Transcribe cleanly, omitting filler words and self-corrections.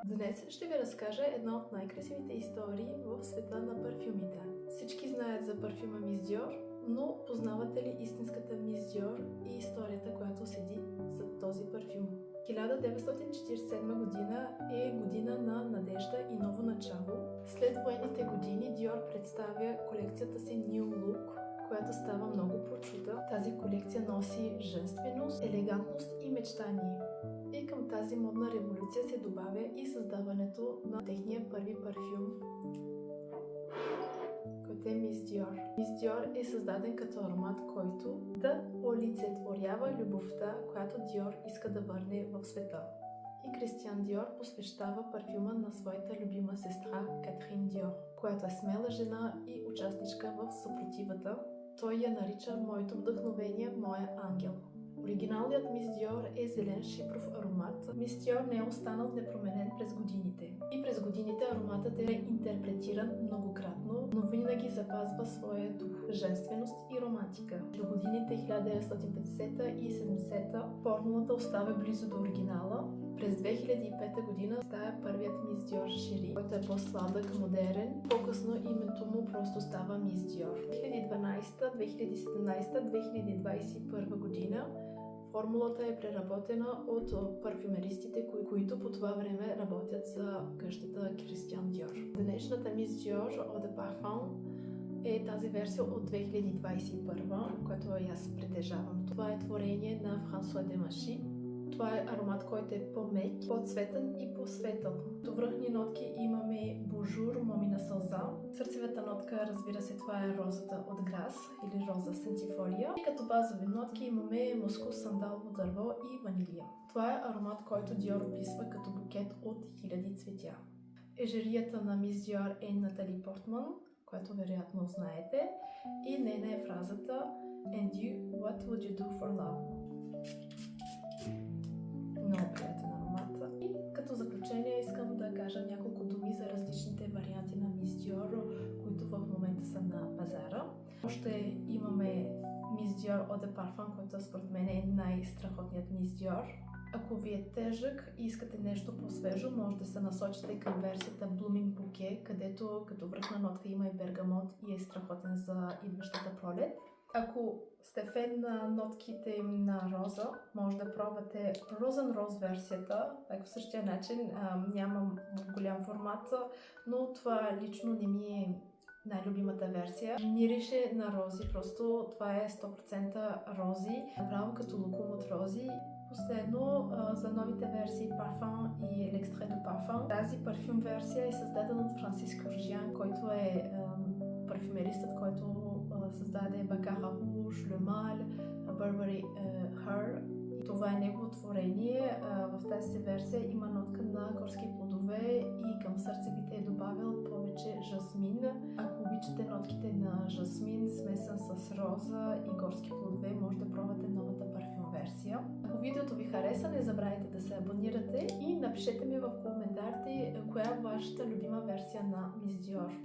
Днес ще ви разкажа една от най-красивите истории в света на парфюмите. Всички знаят за парфюма Мис Диор, но познавате ли истинската Мис Диор и историята, която седи зад този парфюм? 1947 година е година на надежда и ново начало. След военните години Диор представя колекцията си New Look, която става много прочута. Тази колекция носи женственост, елегантност и мечтание. И към тази модна революция се добавя и създаването на техния първи парфюм, който е Мис Диор. Мис Диор е създаден като аромат, който да олицетворява любовта, която Диор иска да върне в света. И Кристиан Диор посвещава парфюма на своята любима сестра Катрин Диор, която е смела жена и участничка в съпротивата. Той я нарича моето вдъхновение, моя ангел. Оригиналният Мис Диор е зелен шипров аромат. Мис Диор не е останал непроменен през годините. И през годините ароматът е интерпретиран многократно, но винаги запазва своя дух, женственост и романтика. До годините 1950 и 70 формулата остава близо до оригинала. През 2005 година става първият Мис Диор Шери, който е по-сладък, модерен. По-късно името му просто става Мис Диор. 2012, 2017, 2021 година формулата е преработена от парфюмеристите, които по това време работят за къщата Кристиан Диор. Днешната Мис Диор Eau de Parfum е тази версия от 2021, която аз притежавам. Това е творение на Франсуа Демаши. Това е аромат, който е по-мек, по-цветен и по-светъл. До връхни нотки имаме божур, момина сълза. Сърцевата нотка, разбира се, това е розата от Грас или роза сентифолия. И като базови нотки имаме мускус, сандалово дърво и ванилия. Това е аромат, който Диор описва като букет от хиляди цветя. Ежерията на Мис Диор е Натали Портман, която вероятно знаете, и нейна е фразата "And you, what would you do for love?" Много приятен аромат. И като заключение искам да кажа няколко думи за различните варианти на Мис Диор, които в момента са на пазара. Още имаме Мис Диор Eau de Parfum, който според мен е най-страхотният Мис Диор. Ако ви е тежък и искате нещо по-свежо, може да се насочите към версията Blooming Bouquet, където като връхна нотка има и бергамот и е страхотен за идващата пролет. Ако сте фен на нотките на роза, може да пробвате Розен Роз версията. По същия начин нямам в голям формат, но това лично не ми е най-любимата версия. Мирише на рози, просто това е 100% рози, направо като лукум от рози. Последно, за новите версии Parfum и L'Extrait de Parfum. Тази парфюм версия е създадена от Франсис Куржиан, който е парфюмеристът, който създаде Baccarat Rouge, Le Mal, Burberry Her. Това е негово творение. В тази версия има нотка на горски плодове и към сърцевите е добавил повече жасмин. Ако обичате нотките на жасмин, смесен с роза и горски плодове, може да пробвате новата парфюм версия. Ако видеото ви хареса, не забравяйте да се абонирате и напишете ми в коментарите коя е вашата любима версия на Мис Диор.